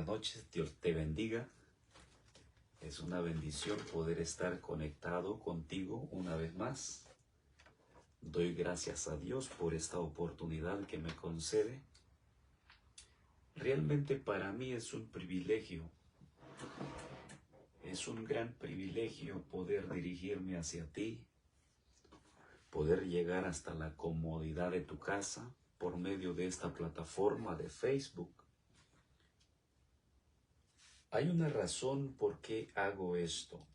buenas noches, Dios te bendiga. Es una bendición poder estar conectado contigo una vez más. Doy gracias a Dios por esta oportunidad que me concede. Realmente para mí es un privilegio. Es un gran privilegio poder dirigirme hacia ti, poder llegar hasta la comodidad de tu casa por medio de esta plataforma de Facebook. Hay una razón por qué hago esto.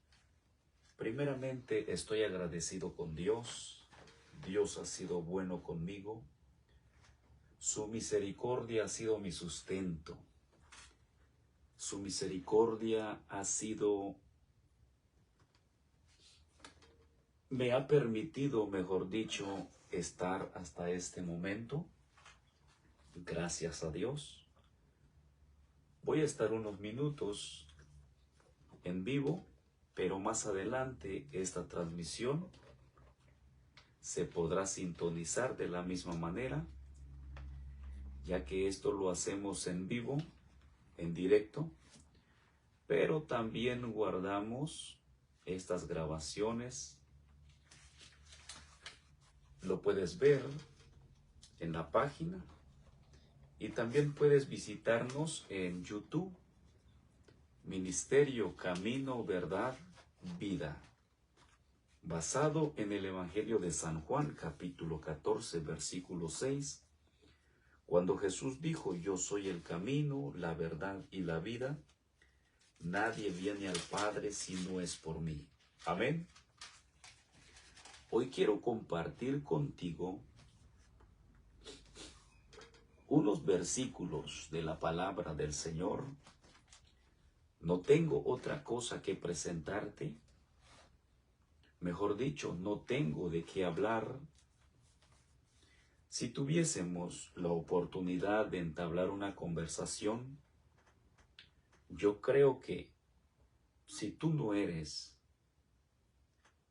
Primeramente, estoy agradecido con Dios. Dios ha sido bueno conmigo. Su misericordia ha sido mi sustento. Su misericordia me ha permitido, mejor dicho, estar hasta este momento. Gracias a Dios. Voy a estar unos minutos en vivo, pero más adelante esta transmisión se podrá sintonizar de la misma manera, ya que esto lo hacemos en vivo, en directo, pero también guardamos estas grabaciones. Lo puedes ver en la página y también puedes visitarnos en YouTube, Ministerio Camino, Verdad, Vida, basado en el Evangelio de San Juan, capítulo 14, versículo 6, cuando Jesús dijo: yo soy el camino, la verdad y la vida, nadie viene al Padre si no es por mí. Amén. Hoy quiero compartir contigo unos versículos de la palabra del Señor. No tengo otra cosa que presentarte. Mejor dicho, no tengo de qué hablar. Si tuviésemos la oportunidad de entablar una conversación, yo creo que si tú no eres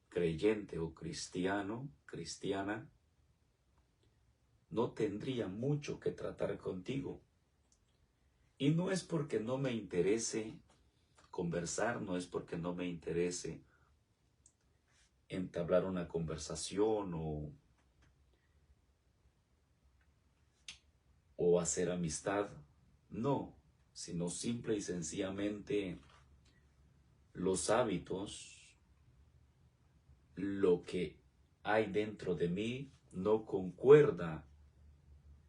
creyente o cristiano, cristiana, no tendría mucho que tratar contigo. Y no es porque no me interese conversar, no es porque no me interese entablar una conversación o hacer amistad, no, sino simple y sencillamente los hábitos, lo que hay dentro de mí no concuerda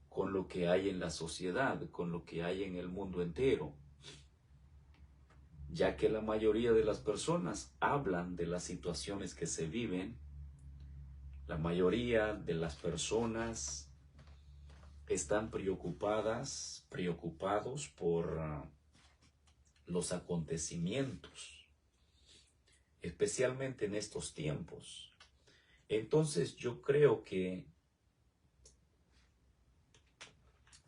con lo que hay en la sociedad, con lo que hay en el mundo entero, ya que la mayoría de las personas hablan de las situaciones que se viven. La mayoría de las personas están preocupados por los acontecimientos, especialmente en estos tiempos. Entonces yo creo que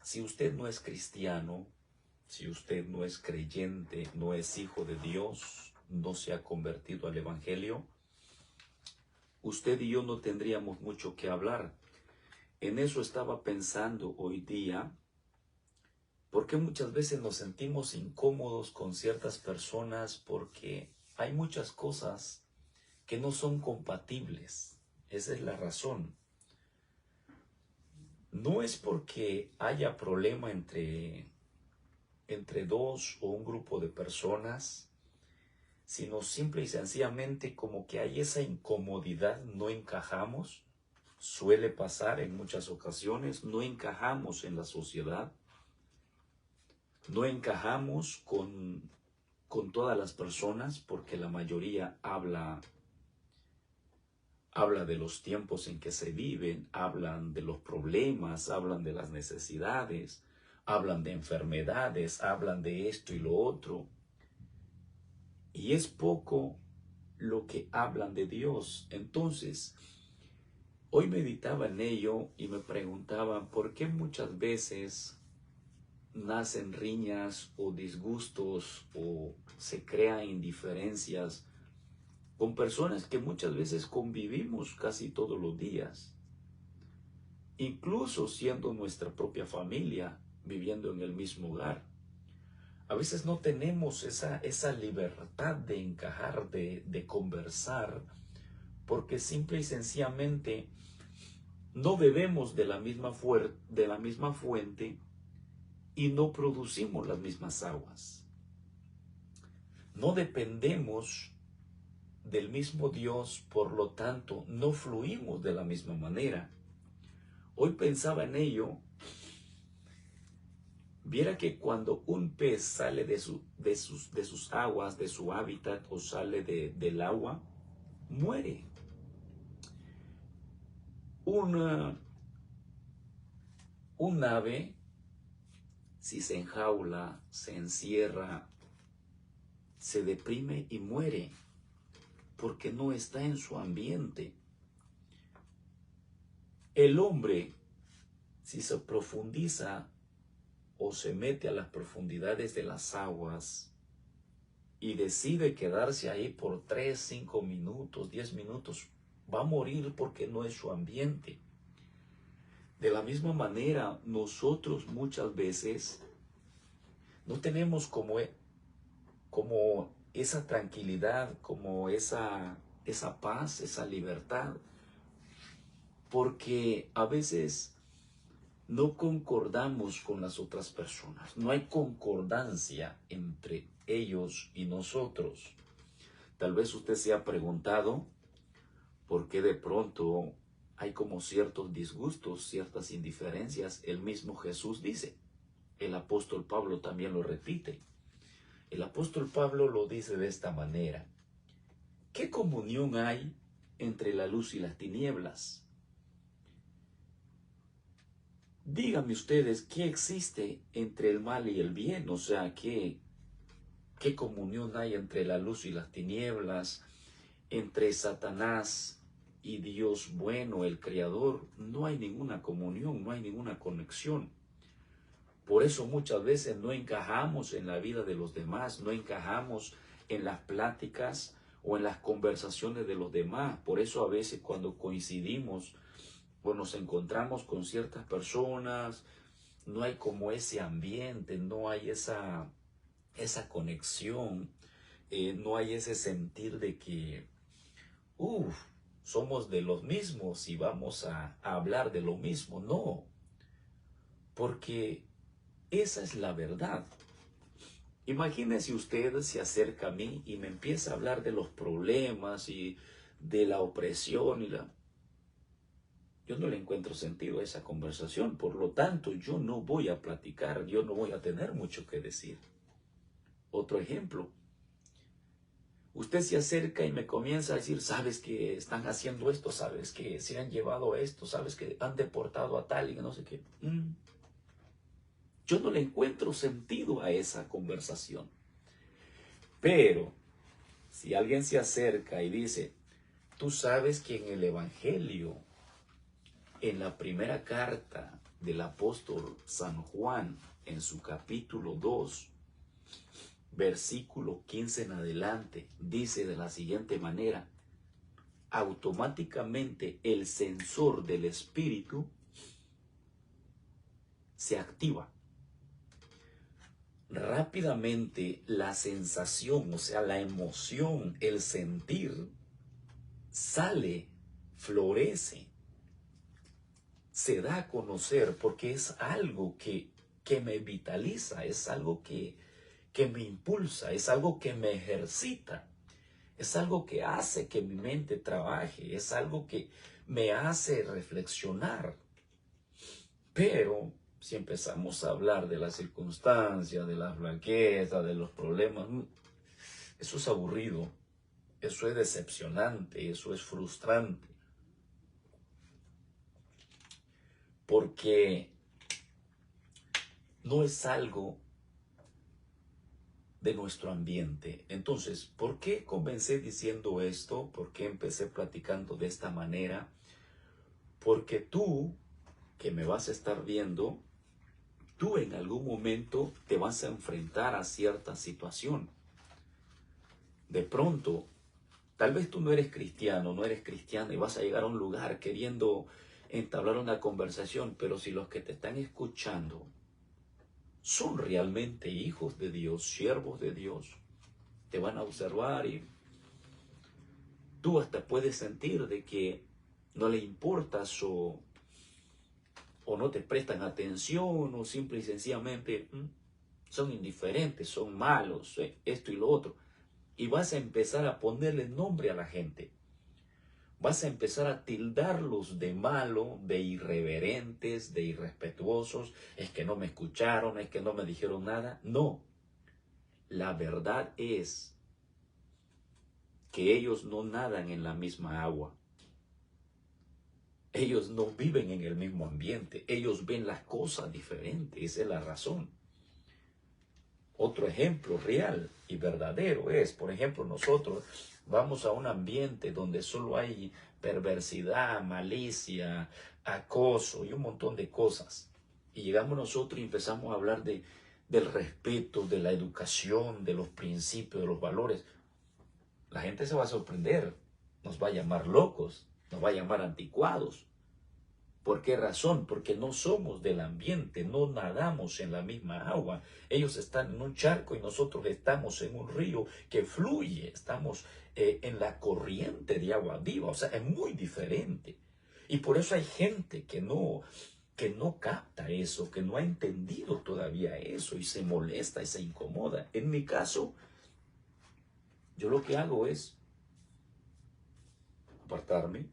si usted no es cristiano, si usted no es creyente, no es hijo de Dios, no se ha convertido al Evangelio, usted y yo no tendríamos mucho que hablar. En eso estaba pensando hoy día, porque muchas veces nos sentimos incómodos con ciertas personas porque hay muchas cosas que no son compatibles. Esa es la razón. No es porque haya problema entre dos o un grupo de personas, sino simple y sencillamente como que hay esa incomodidad, no encajamos. Suele pasar en muchas ocasiones, no encajamos en la sociedad, no encajamos con todas las personas, porque la mayoría habla de los tiempos en que se viven, hablan de los problemas, hablan de las necesidades, hablan de enfermedades, hablan de esto y lo otro. Y es poco lo que hablan de Dios. Entonces, hoy meditaba en ello y me preguntaba por qué muchas veces nacen riñas o disgustos o se crean indiferencias con personas que muchas veces convivimos casi todos los días, incluso siendo nuestra propia familia, viviendo en el mismo hogar. A veces no tenemos esa libertad de encajar, de conversar, porque simple y sencillamente no bebemos de la misma fuente y no producimos las mismas aguas. No dependemos del mismo Dios, por lo tanto, no fluimos de la misma manera. Hoy pensaba en ello. Viera que cuando un pez sale de sus aguas, de su hábitat, o sale del agua, muere. Un ave, si se enjaula, se encierra, se deprime y muere, porque no está en su ambiente. El hombre, si se profundiza o se mete a las profundidades de las aguas y decide quedarse ahí por 3, 5 minutos, 10 minutos, va a morir porque no es su ambiente. De la misma manera, nosotros muchas veces no tenemos como esa tranquilidad, como esa paz, esa libertad, porque a veces no concordamos con las otras personas. No hay concordancia entre ellos y nosotros. Tal vez usted se ha preguntado por qué de pronto hay como ciertos disgustos, ciertas indiferencias. El mismo Jesús dice. El apóstol Pablo también lo repite. El apóstol Pablo lo dice de esta manera. ¿Qué comunión hay entre la luz y las tinieblas? Díganme ustedes, ¿qué existe entre el mal y el bien? O sea, ¿qué comunión hay entre la luz y las tinieblas? Entre Satanás y Dios bueno, el Creador. No hay ninguna comunión, no hay ninguna conexión. Por eso muchas veces no encajamos en la vida de los demás, no encajamos en las pláticas o en las conversaciones de los demás. Por eso a veces cuando coincidimos o nos encontramos con ciertas personas, no hay como ese ambiente, no hay esa conexión, no hay ese sentir de que, somos de los mismos y vamos a hablar de lo mismo. No, porque esa es la verdad. Imagínese usted se acerca a mí y me empieza a hablar de los problemas y de la opresión Yo no le encuentro sentido a esa conversación, por lo tanto yo no voy a platicar, yo no voy a tener mucho que decir. Otro ejemplo, usted se acerca y me comienza a decir, sabes que están haciendo esto, sabes que se han llevado esto, sabes que han deportado a tal y no sé qué. Yo no le encuentro sentido a esa conversación. Pero si alguien se acerca y dice, tú sabes que en el Evangelio, en la primera carta del apóstol San Juan, en su capítulo 2, versículo 15 en adelante, dice de la siguiente manera, automáticamente el sensor del espíritu se activa. Rápidamente la sensación, o sea, la emoción, el sentir, sale, florece, se da a conocer porque es algo que me vitaliza, es algo que me impulsa, es algo que me ejercita, es algo que hace que mi mente trabaje, es algo que me hace reflexionar. Pero si empezamos a hablar de las circunstancias, de las flaquezas, de los problemas, eso es aburrido, eso es decepcionante, eso es frustrante. Porque no es algo de nuestro ambiente. Entonces, ¿por qué comencé diciendo esto? ¿Por qué empecé platicando de esta manera? Porque tú, que me vas a estar viendo, tú en algún momento te vas a enfrentar a cierta situación. De pronto, tal vez tú no eres cristiano, no eres cristiana y vas a llegar a un lugar queriendo entablar una conversación, pero si los que te están escuchando son realmente hijos de Dios, siervos de Dios. Te van a observar y tú hasta puedes sentir de que no le importas o no te prestan atención o simple y sencillamente son indiferentes, son malos, esto y lo otro. Y vas a empezar a ponerle nombre a la gente. Vas a empezar a tildarlos de malo, de irreverentes, de irrespetuosos. Es que no me escucharon, es que no me dijeron nada. No, la verdad es que ellos no nadan en la misma agua. Ellos no viven en el mismo ambiente. Ellos ven las cosas diferentes. Esa es la razón. Otro ejemplo real y verdadero es, por ejemplo, nosotros vamos a un ambiente donde solo hay perversidad, malicia, acoso y un montón de cosas. Y llegamos nosotros y empezamos a hablar del respeto, de la educación, de los principios, de los valores. La gente se va a sorprender, nos va a llamar locos, nos va a llamar anticuados. ¿Por qué razón? Porque no somos del ambiente, no nadamos en la misma agua. Ellos están en un charco y nosotros estamos en un río que fluye, estamos en la corriente de agua viva, o sea, es muy diferente. Y por eso hay gente que no capta eso, que no ha entendido todavía eso y se molesta y se incomoda. En mi caso, yo lo que hago es apartarme.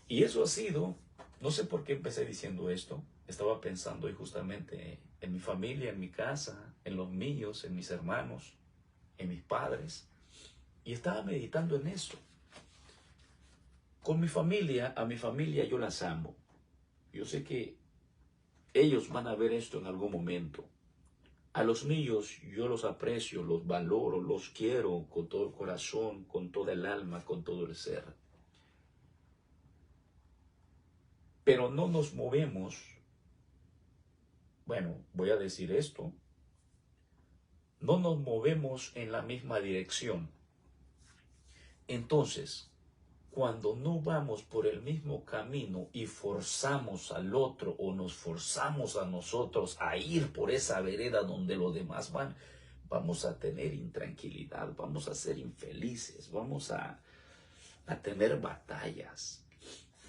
Y eso ha sido, no sé por qué empecé diciendo esto, estaba pensando hoy justamente en mi familia, en mi casa, en los míos, en mis hermanos, en mis padres, y estaba meditando en eso. Con mi familia, a mi familia yo las amo. Yo sé que ellos van a ver esto en algún momento. A los míos yo los aprecio, los valoro, los quiero con todo el corazón, con toda el alma, con todo el ser. Pero no nos movemos, bueno, voy a decir esto, no nos movemos en la misma dirección. Entonces, cuando no vamos por el mismo camino y forzamos al otro o nos forzamos a nosotros a ir por esa vereda donde los demás van, vamos a tener intranquilidad, vamos a ser infelices, vamos a tener batallas.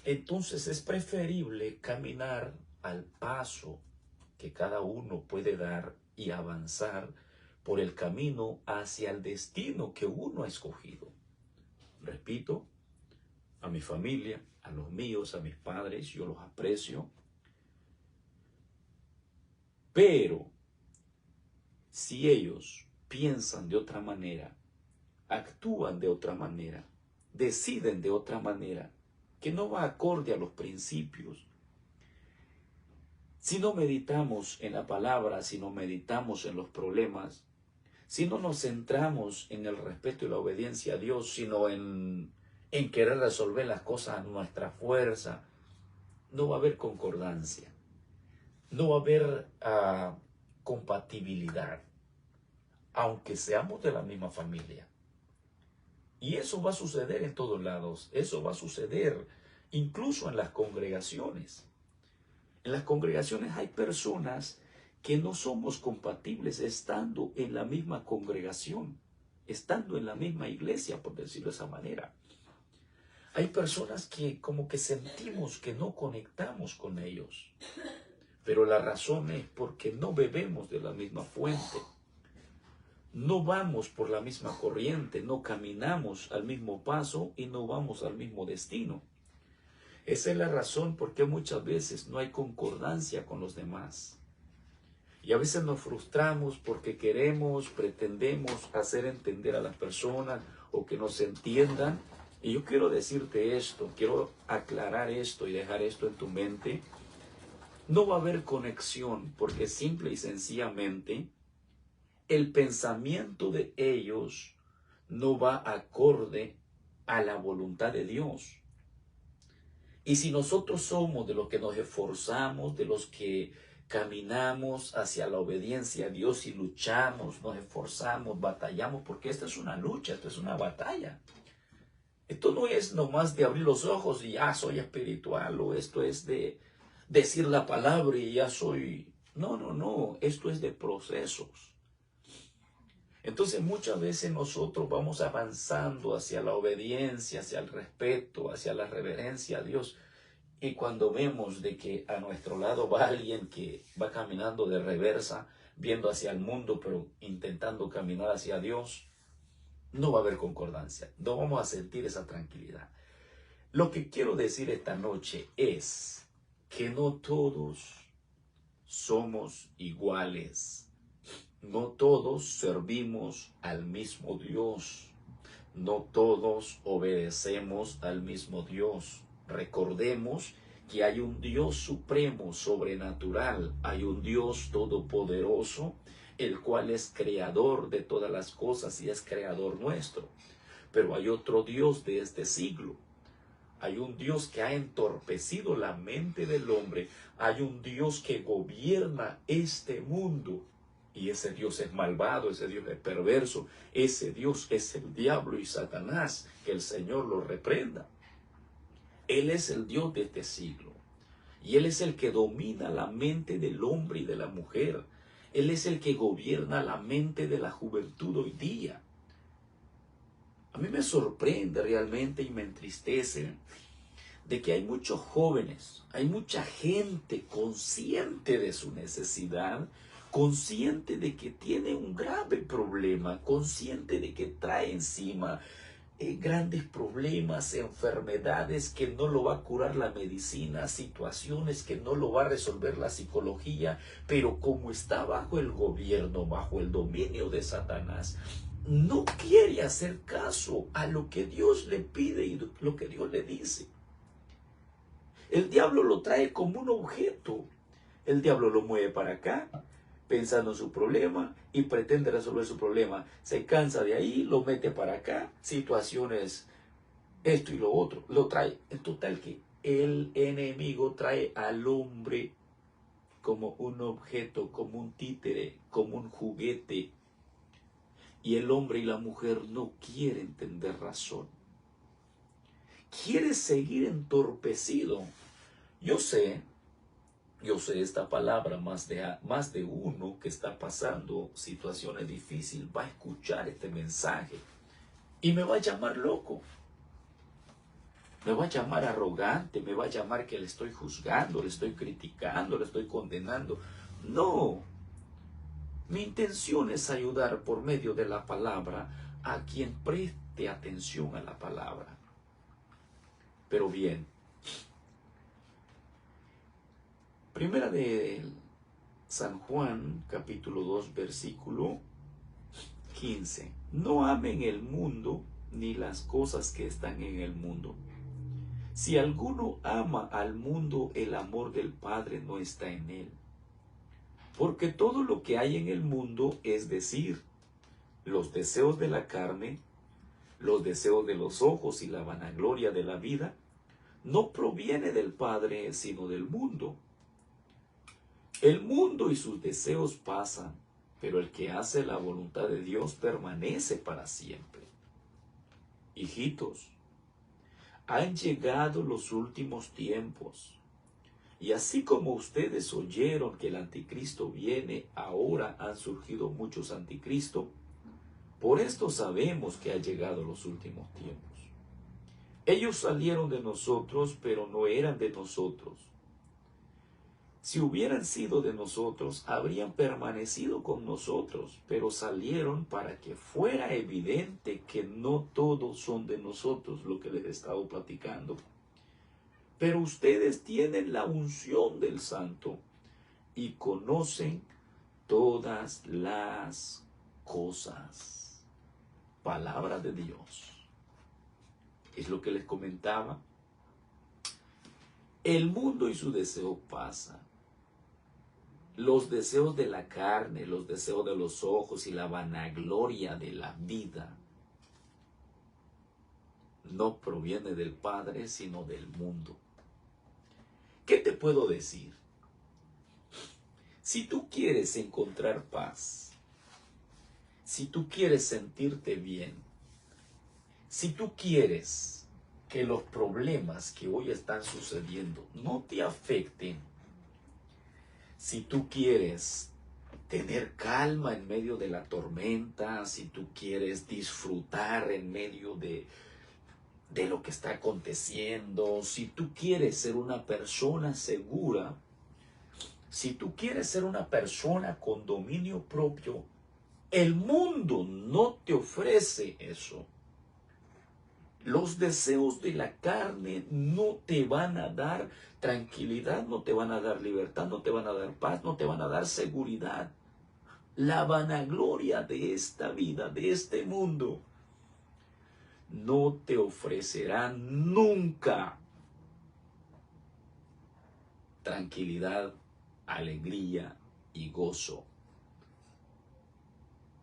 Entonces es preferible caminar al paso que cada uno puede dar y avanzar por el camino hacia el destino que uno ha escogido. Repito, a mi familia, a los míos, a mis padres, yo los aprecio. Pero si ellos piensan de otra manera, actúan de otra manera, deciden de otra manera, que no va acorde a los principios, si no meditamos en la palabra, si no meditamos en los problemas, si no nos centramos en el respeto y la obediencia a Dios, sino en querer resolver las cosas a nuestra fuerza, no va a haber concordancia, no va a haber compatibilidad, aunque seamos de la misma familia. Y eso va a suceder en todos lados, eso va a suceder incluso en las congregaciones. En las congregaciones hay personas que no somos compatibles estando en la misma congregación, estando en la misma iglesia, por decirlo de esa manera. Hay personas que como que sentimos que no conectamos con ellos, pero la razón es porque no bebemos de la misma fuente, no vamos por la misma corriente, no caminamos al mismo paso y no vamos al mismo destino. Esa es la razón por qué muchas veces no hay concordancia con los demás. Y a veces nos frustramos porque queremos, pretendemos hacer entender a las personas o que nos entiendan. Y yo quiero decirte esto, quiero aclarar esto y dejar esto en tu mente. No va a haber conexión porque simple y sencillamente el pensamiento de ellos no va acorde a la voluntad de Dios. Y si nosotros somos de los que nos esforzamos, de los que caminamos hacia la obediencia a Dios y luchamos, nos esforzamos, batallamos, porque esta es una lucha, esto es una batalla. Esto no es nomás de abrir los ojos y ya soy espiritual, o esto es de decir la palabra y ya soy No, no, no, esto es de procesos. Entonces muchas veces nosotros vamos avanzando hacia la obediencia, hacia el respeto, hacia la reverencia a Dios. Y cuando vemos de que a nuestro lado va alguien que va caminando de reversa, viendo hacia el mundo, pero intentando caminar hacia Dios, no va a haber concordancia. No vamos a sentir esa tranquilidad. Lo que quiero decir esta noche es que no todos somos iguales. No todos servimos al mismo Dios. No todos obedecemos al mismo Dios. Recordemos que hay un Dios supremo, sobrenatural. Hay un Dios todopoderoso, el cual es creador de todas las cosas y es creador nuestro. Pero hay otro Dios de este siglo. Hay un Dios que ha entorpecido la mente del hombre. Hay un Dios que gobierna este mundo. Y ese Dios es malvado, ese Dios es perverso. Ese Dios es el diablo y Satanás. Que el Señor lo reprenda. Él es el Dios de este siglo. Y Él es el que domina la mente del hombre y de la mujer. Él es el que gobierna la mente de la juventud hoy día. A mí me sorprende realmente y me entristece de que hay muchos jóvenes, hay mucha gente consciente de su necesidad, consciente de que tiene un grave problema, consciente de que trae encima grandes problemas, enfermedades que no lo va a curar la medicina, situaciones que no lo va a resolver la psicología, pero como está bajo el gobierno, bajo el dominio de Satanás, no quiere hacer caso a lo que Dios le pide y lo que Dios le dice. El diablo lo trae como un objeto. El diablo lo mueve para acá, pensando en su problema y pretende resolver su problema. Se cansa de ahí, lo mete para acá, situaciones, esto y lo otro, lo trae. En total que el enemigo trae al hombre como un objeto, como un títere, como un juguete. Y el hombre y la mujer no quieren tener razón. Quiere seguir entorpecido. Yo sé esta palabra, más de uno que está pasando situaciones difíciles va a escuchar este mensaje y me va a llamar loco, me va a llamar arrogante, me va a llamar que le estoy juzgando, le estoy criticando, le estoy condenando. No, mi intención es ayudar por medio de la palabra a quien preste atención a la palabra. Pero bien, Primera de San Juan, capítulo 2, versículo 15. No amen el mundo ni las cosas que están en el mundo. Si alguno ama al mundo, el amor del Padre no está en él. Porque todo lo que hay en el mundo, es decir, los deseos de la carne, los deseos de los ojos y la vanagloria de la vida, no proviene del Padre, sino del mundo. El mundo y sus deseos pasan, pero el que hace la voluntad de Dios permanece para siempre. Hijitos, han llegado los últimos tiempos, y así como ustedes oyeron que el anticristo viene, ahora han surgido muchos anticristos. Por esto sabemos que han llegado los últimos tiempos. Ellos salieron de nosotros, pero no eran de nosotros. Si hubieran sido de nosotros, habrían permanecido con nosotros, pero salieron para que fuera evidente que no todos son de nosotros, lo que les he estado platicando. Pero ustedes tienen la unción del Santo y conocen todas las cosas. Palabra de Dios. Es lo que les comentaba. El mundo y su deseo pasan. Los deseos de la carne, los deseos de los ojos y la vanagloria de la vida no proviene del Padre, sino del mundo. ¿Qué te puedo decir? Si tú quieres encontrar paz, si tú quieres sentirte bien, si tú quieres que los problemas que hoy están sucediendo no te afecten, Si tú quieres tener calma en medio de la tormenta, si tú quieres disfrutar en medio de lo que está aconteciendo, si tú quieres ser una persona segura, si tú quieres ser una persona con dominio propio, el mundo no te ofrece eso. Los deseos de la carne no te van a dar tranquilidad, no te van a dar libertad, no te van a dar paz, no te van a dar seguridad. La vanagloria de esta vida, de este mundo, no te ofrecerá nunca tranquilidad, alegría y gozo.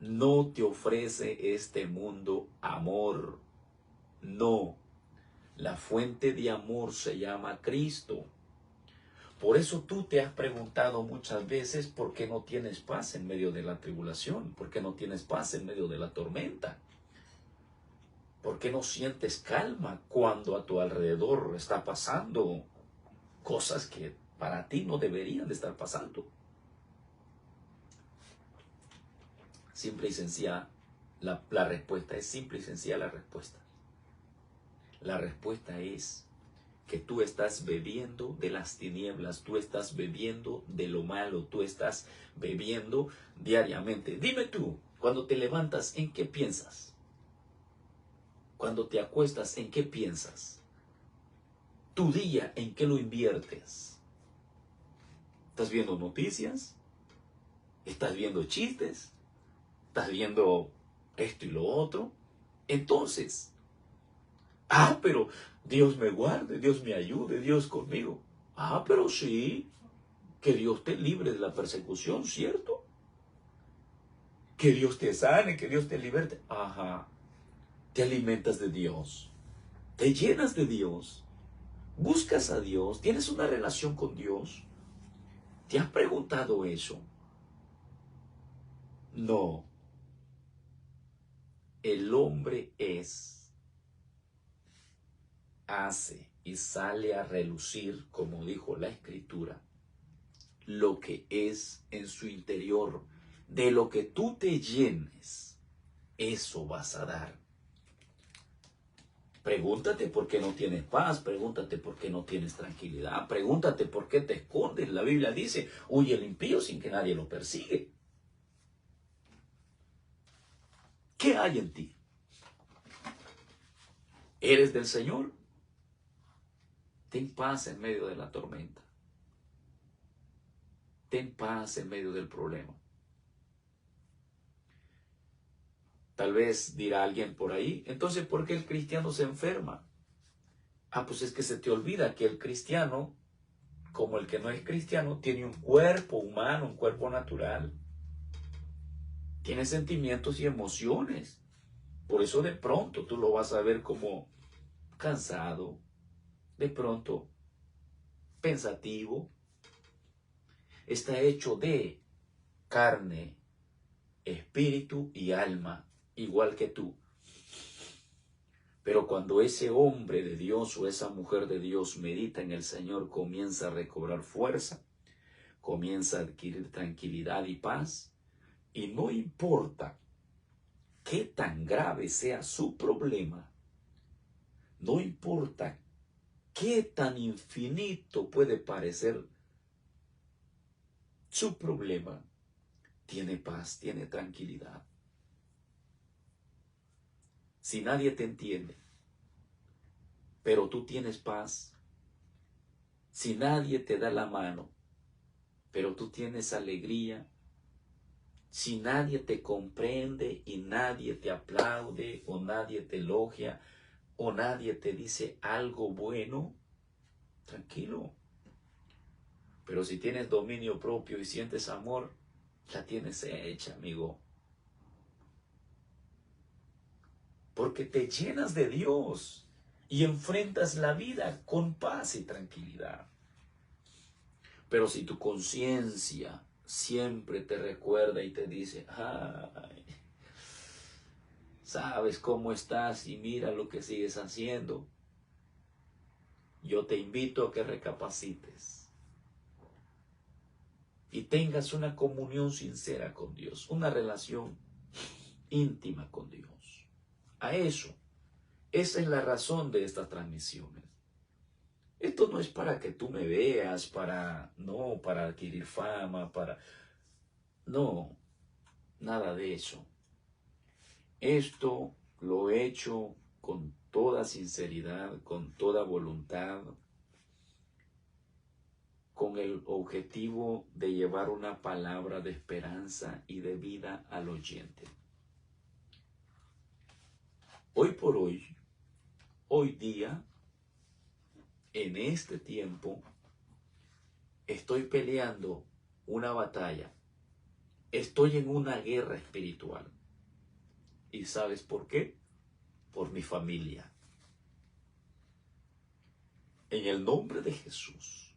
No te ofrece este mundo amor. No. La fuente de amor se llama Cristo. Por eso tú te has preguntado muchas veces por qué no tienes paz en medio de la tribulación, por qué no tienes paz en medio de la tormenta, por qué no sientes calma cuando a tu alrededor está pasando cosas que para ti no deberían de estar pasando. Simple y sencilla, la respuesta es simple y sencilla la respuesta. La respuesta es que tú estás bebiendo de las tinieblas, tú estás bebiendo de lo malo, tú estás bebiendo diariamente. Dime tú, cuando te levantas, ¿en qué piensas? Cuando te acuestas, ¿en qué piensas? Tu día, ¿en qué lo inviertes? ¿Estás viendo noticias? ¿Estás viendo chistes? ¿Estás viendo esto y lo otro? Entonces, pero Dios me guarde, Dios me ayude, Dios conmigo. Pero sí, que Dios te libre de la persecución, ¿cierto? Que Dios te sane, que Dios te liberte. Te alimentas de Dios, te llenas de Dios, buscas a Dios, tienes una relación con Dios. ¿Te has preguntado eso? No. El hombre hace y sale a relucir, como dijo la Escritura, lo que es en su interior. De lo que tú te llenes, eso vas a dar. Pregúntate por qué no tienes paz, pregúntate por qué no tienes tranquilidad, pregúntate por qué te escondes. La Biblia dice, huye el impío sin que nadie lo persigue. ¿Qué hay en ti? ¿Eres del Señor? Ten paz en medio de la tormenta. Ten paz en medio del problema. Tal vez dirá alguien por ahí, entonces, ¿por qué el cristiano se enferma? Pues es que se te olvida que el cristiano, como el que no es cristiano, tiene un cuerpo humano, un cuerpo natural. Tiene sentimientos y emociones. Por eso de pronto tú lo vas a ver como cansado, de pronto pensativo. Está hecho de carne, espíritu y alma, igual que tú. Pero cuando ese hombre de Dios o esa mujer de Dios medita en el Señor, comienza a recobrar fuerza, comienza a adquirir tranquilidad y paz, y no importa qué tan grave sea su problema, no importa qué tan infinito puede parecer su problema, tiene paz, tiene tranquilidad. Si nadie te entiende, pero tú tienes paz, si nadie te da la mano, pero tú tienes alegría, si nadie te comprende y nadie te aplaude o nadie te elogia o nadie te dice algo bueno, tranquilo. Pero si tienes dominio propio y sientes amor, la tienes hecha, amigo. Porque te llenas de Dios y enfrentas la vida con paz y tranquilidad. Pero si tu conciencia siempre te recuerda y te dice, ay, sabes cómo estás y mira lo que sigues haciendo, yo te invito a que recapacites. y tengas una comunión sincera con Dios, una relación íntima con Dios. A eso. Esa es la razón de estas transmisiones. Esto no es para que tú me veas, no, para adquirir fama, no, nada de eso. Esto lo he hecho con toda sinceridad, con toda voluntad, con el objetivo de llevar una palabra de esperanza y de vida al oyente. Hoy por hoy, hoy día, en este tiempo, estoy peleando una batalla. Estoy en una guerra espiritual. ¿Y sabes por qué? Por mi familia. En el nombre de Jesús,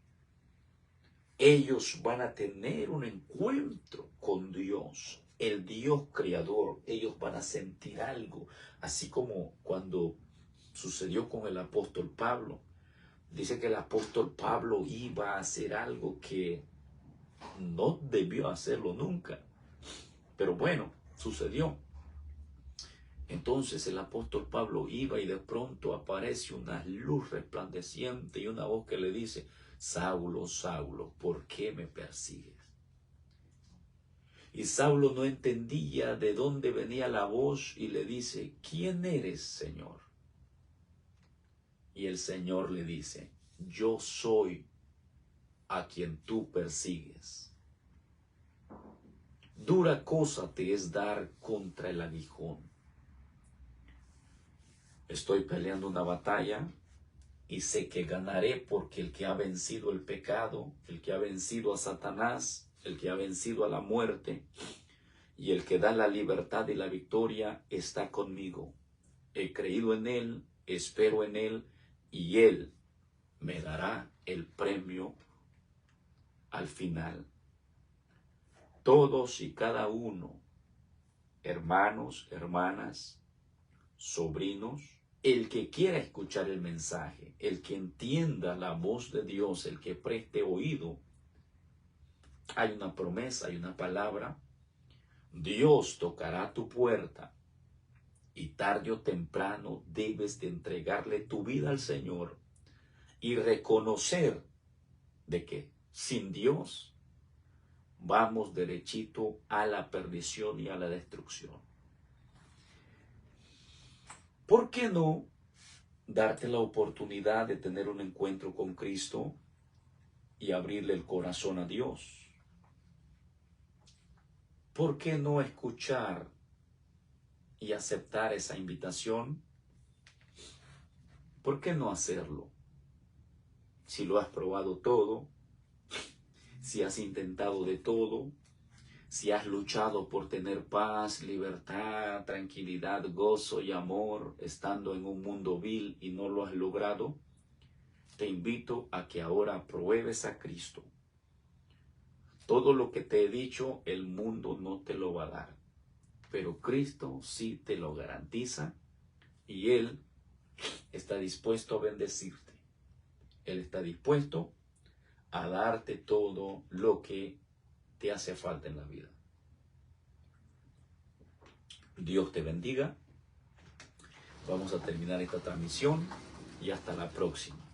ellos van a tener un encuentro con Dios, el Dios creador. Ellos van a sentir algo, así como cuando sucedió con el apóstol Pablo. Dice que el apóstol Pablo iba a hacer algo que no debió hacerlo nunca. Pero bueno, sucedió. Entonces el apóstol Pablo iba y de pronto aparece una luz resplandeciente y una voz que le dice: Saulo, Saulo, ¿por qué me persigues? Y Saulo no entendía de dónde venía la voz y le dice: ¿quién eres, Señor? Y el Señor le dice: yo soy a quien tú persigues. Dura cosa te es dar contra el aguijón. Estoy peleando una batalla y sé que ganaré, porque el que ha vencido el pecado, el que ha vencido a Satanás, el que ha vencido a la muerte y el que da la libertad y la victoria está conmigo. He creído en Él, espero en Él y Él me dará el premio al final. Todos y cada uno, hermanos, hermanas, sobrinos, el que quiera escuchar el mensaje, el que entienda la voz de Dios, el que preste oído, hay una promesa, hay una palabra. Dios tocará tu puerta y tarde o temprano debes de entregarle tu vida al Señor y reconocer de que sin Dios vamos derechito a la perdición y a la destrucción. ¿Por qué no darte la oportunidad de tener un encuentro con Cristo y abrirle el corazón a Dios? ¿Por qué no escuchar y aceptar esa invitación? ¿Por qué no hacerlo? Si lo has probado todo, si has intentado de todo, si has luchado por tener paz, libertad, tranquilidad, gozo y amor, estando en un mundo vil y no lo has logrado, te invito a que ahora pruebes a Cristo. Todo lo que te he dicho, el mundo no te lo va a dar, pero Cristo sí te lo garantiza y Él está dispuesto a bendecirte. Él está dispuesto a darte todo lo que te hace falta en la vida. Dios te bendiga. Vamos a terminar esta transmisión y hasta la próxima.